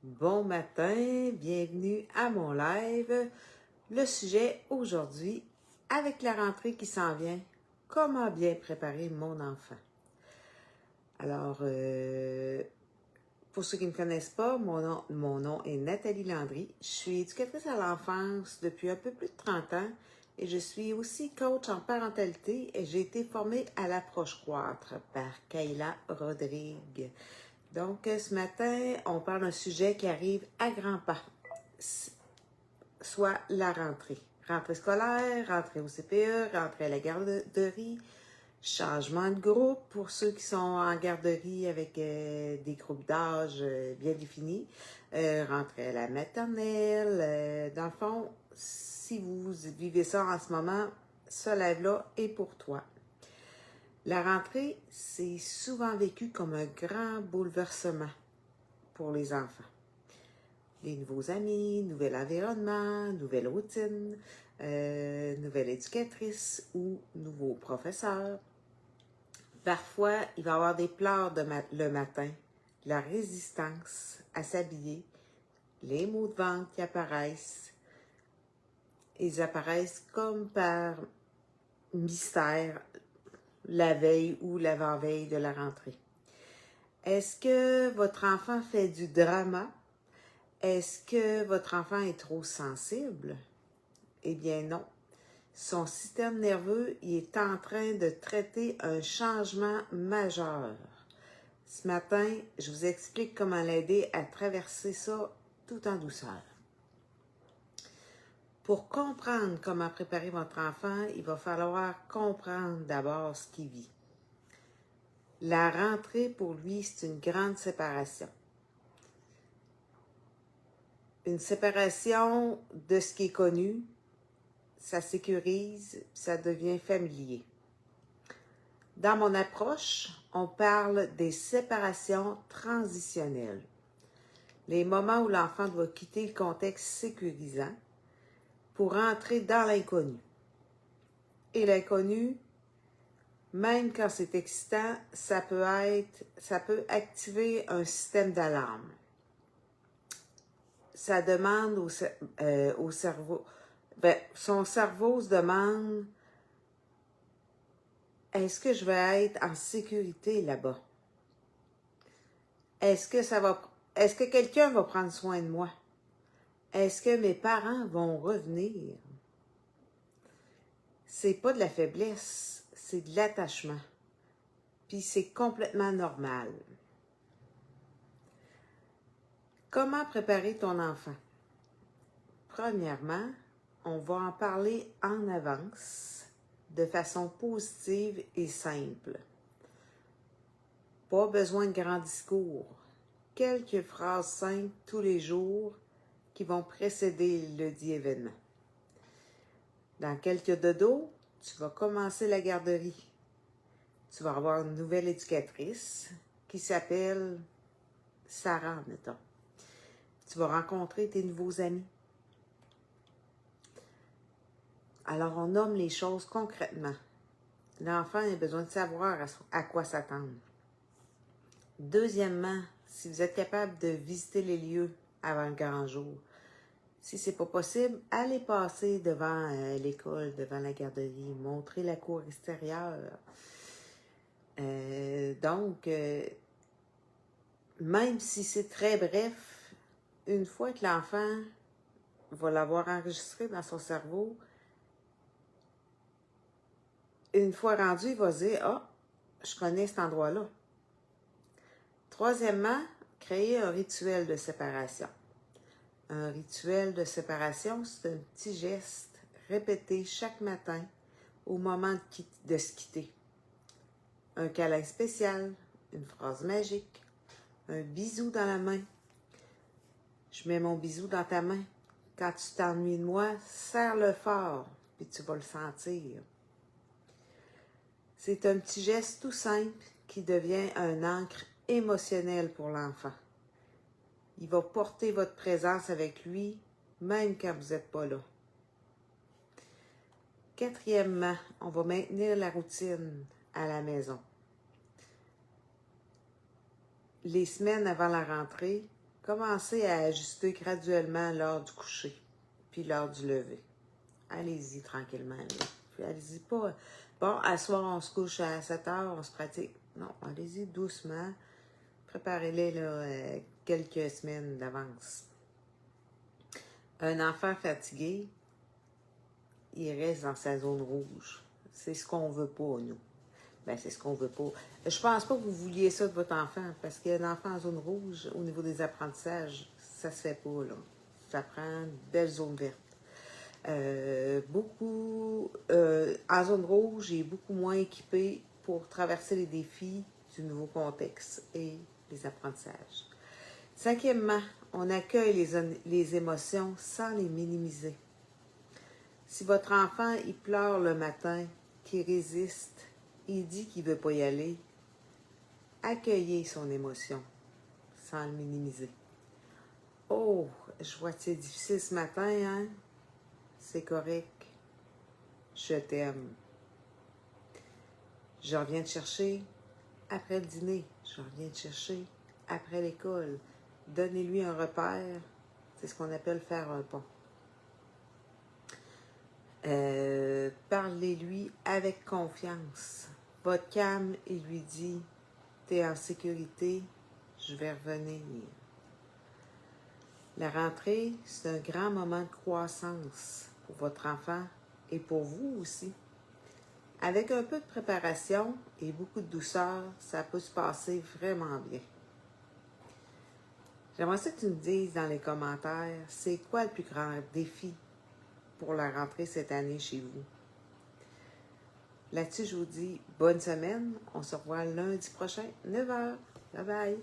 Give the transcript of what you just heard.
Bon matin, bienvenue à mon live. Le sujet aujourd'hui, avec la rentrée qui s'en vient, comment bien préparer mon enfant. Alors, pour ceux qui ne me connaissent pas, mon nom est Nathalie Landry. Je suis éducatrice à l'enfance depuis un peu plus de 30 ans et je suis aussi coach en parentalité et j'ai été formée à l'approche croître par Kayla Rodrigue. Donc, ce matin, on parle d'un sujet qui arrive à grands pas, soit la rentrée. Rentrée scolaire, rentrée au CPE, rentrée à la garderie, changement de groupe pour ceux qui sont en garderie avec des groupes d'âge bien définis, rentrée à la maternelle. Dans le fond, si vous vivez ça en ce moment, ce live-là est pour toi. La rentrée, c'est souvent vécu comme un grand bouleversement pour les enfants. Les nouveaux amis, nouvel environnement, nouvelle routine, nouvelle éducatrice ou nouveau professeur. Parfois, il va y avoir des pleurs le matin, la résistance à s'habiller, les maux de ventre qui apparaissent. Ils apparaissent comme par mystère la veille ou l'avant-veille de la rentrée. Est-ce que votre enfant fait du drama? Est-ce que votre enfant est trop sensible? Eh bien non. Son système nerveux il est en train de traiter un changement majeur. Ce matin, je vous explique comment l'aider à traverser ça tout en douceur. Pour comprendre comment préparer votre enfant, il va falloir comprendre d'abord ce qu'il vit. La rentrée, pour lui, c'est une grande séparation. Une séparation de ce qui est connu, ça sécurise, ça devient familier. Dans mon approche, on parle des séparations transitionnelles. Les moments où l'enfant doit quitter le contexte sécurisant pour entrer dans l'inconnu. Et l'inconnu, même quand c'est excitant, ça peut activer un système d'alarme. Ça demande au cerveau, son cerveau se demande, est-ce que je vais être en sécurité là-bas? Est-ce que quelqu'un va prendre soin de moi? Est-ce que mes parents vont revenir? C'est pas de la faiblesse, c'est de l'attachement. Puis c'est complètement normal. Comment préparer ton enfant? Premièrement, on va en parler en avance, de façon positive et simple. Pas besoin de grands discours. Quelques phrases simples tous les jours qui vont précéder le dit événement. Dans quelques dodos, tu vas commencer la garderie. Tu vas avoir une nouvelle éducatrice qui s'appelle Sarah, mettons. Tu vas rencontrer tes nouveaux amis. Alors, on nomme les choses concrètement. L'enfant a besoin de savoir à quoi s'attendre. Deuxièmement, si vous êtes capable de visiter les lieux avant le grand jour, si ce n'est pas possible, allez passer devant l'école, devant la garderie, montrer la cour extérieure. Même si c'est très bref, une fois que l'enfant va l'avoir enregistré dans son cerveau, une fois rendu, il va se dire « Ah, je connais cet endroit-là ». Troisièmement, créer un rituel de séparation. Un rituel de séparation, c'est un petit geste répété chaque matin au moment de se quitter. Un câlin spécial, une phrase magique, un bisou dans la main. Je mets mon bisou dans ta main. Quand tu t'ennuies de moi, serre-le fort, puis tu vas le sentir. C'est un petit geste tout simple qui devient un ancre émotionnelle pour l'enfant. Il va porter votre présence avec lui, même quand vous n'êtes pas là. Quatrièmement, on va maintenir la routine à la maison. Les semaines avant la rentrée, commencez à ajuster graduellement l'heure du coucher, puis l'heure du lever. Allez-y tranquillement. Là. Puis allez-y pas. Bon, à soir, on se couche à 7 heures, on se pratique. Non, allez-y doucement. Préparez-les là, quelques semaines d'avance. Un enfant fatigué, il reste dans sa zone rouge. C'est ce qu'on veut pas, nous. Ben, c'est ce qu'on veut pas. Je pense pas que vous vouliez ça de votre enfant, parce qu'un enfant en zone rouge, au niveau des apprentissages, ça se fait pas, là. Ça prend une belle zone verte. En zone rouge, il est beaucoup moins équipé pour traverser les défis du nouveau contexte et les apprentissages. Cinquièmement, on accueille les émotions sans les minimiser. Si votre enfant, il pleure le matin, qu'il résiste, il dit qu'il ne veut pas y aller, accueillez son émotion sans le minimiser. Oh, je vois que c'est difficile ce matin, hein? C'est correct. Je t'aime. Je reviens te chercher après le dîner. Je reviens te chercher après l'école. Donnez-lui un repère. C'est ce qu'on appelle faire un pont. Parlez-lui avec confiance. Votre calme, il lui dit, t'es en sécurité, je vais revenir. La rentrée, c'est un grand moment de croissance pour votre enfant et pour vous aussi. Avec un peu de préparation et beaucoup de douceur, ça peut se passer vraiment bien. J'aimerais ça que tu me dises dans les commentaires, c'est quoi le plus grand défi pour la rentrée cette année chez vous? Là-dessus, je vous dis bonne semaine. On se revoit lundi prochain, 9h. Bye bye!